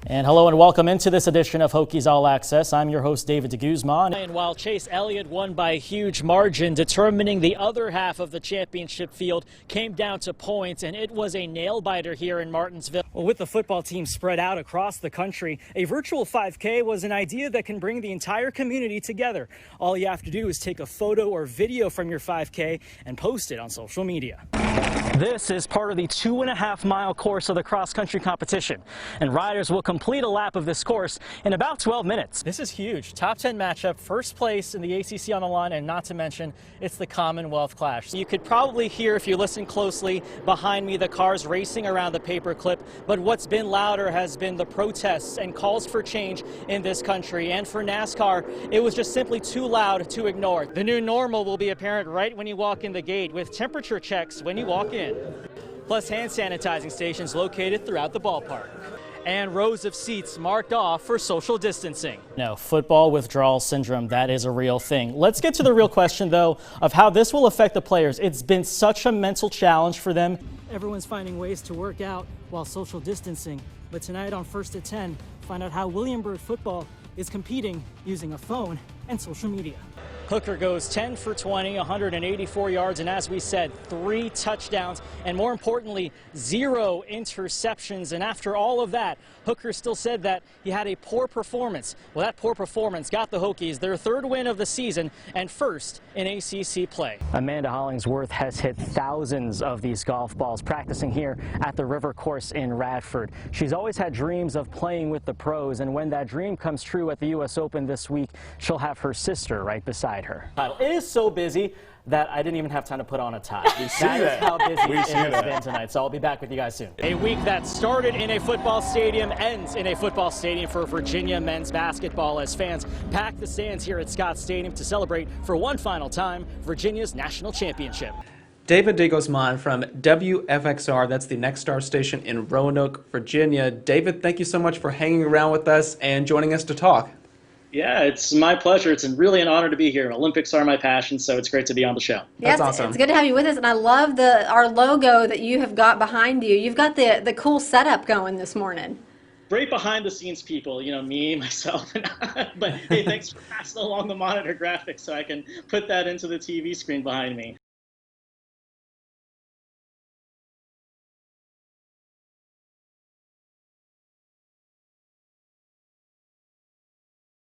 And hello and welcome into this edition of Hokies All Access. I'm your host, David DeGuzman. And while Chase Elliott won by a huge margin, determining the other half of the championship field came down to points, and it was a nail-biter here in Martinsville. Well, with the football team spread out across the country, a virtual 5K was an idea that can bring the entire community together. All you have to do is take a photo or video from your 5K and post it on social media. This is part of the 2.5-mile course of the cross-country competition, and riders will complete a lap of this course in about 12 minutes. This is huge. Top 10 matchup, first place in the ACC on the line, and not to mention, it's the Commonwealth Clash. You could probably hear, if you listen closely, behind me the cars racing around the paperclip, but what's been louder has been the protests and calls for change in this country. And for NASCAR, it was just simply too loud to ignore. The new normal will be apparent right when you walk in the gate, with temperature checks when you walk in, plus hand sanitizing stations located throughout the ballpark, and rows of seats marked off for social distancing. No, football withdrawal syndrome, that is a real thing. Let's get to the real question, though, of how this will affect the players. It's been such a mental challenge for them. Everyone's finding ways to work out while social distancing. But tonight on First at 10, find out how Williamsburg football is competing using a phone and social media. Hooker goes 10 for 20, 184 yards, and as we said, 3 touchdowns, and more importantly, 0 interceptions. And after all of that, Hooker still said that he had a poor performance. Well, that poor performance got the Hokies their 3rd win of the season and first in ACC play. Amanda Hollingsworth has hit thousands of these golf balls practicing here at the River Course in Radford. She's always had dreams of playing with the pros, and when that dream comes true at the U.S. Open this week, she'll have her sister right beside her. It is so busy that I didn't even have time to put on a tie. That is how busy it has been tonight. So I'll be back with you guys soon. A week that started in a football stadium ends in a football stadium for Virginia men's basketball, as fans pack the stands here at Scott Stadium to celebrate for one final time Virginia's national championship. David DeGuzman from WFXR, that's the Next Star station in Roanoke, Virginia. David, thank you so much for hanging around with us and joining us to talk. Yeah, it's my pleasure. It's really an honor to be here. Olympics are my passion, so it's great to be on the show. Yes, that's awesome. It's good to have you with us, and I love our logo that you have got behind you. You've got the cool setup going this morning. Great behind-the-scenes people, you know, me, myself, and but hey, thanks for passing along the monitor graphics so I can put that into the TV screen behind me.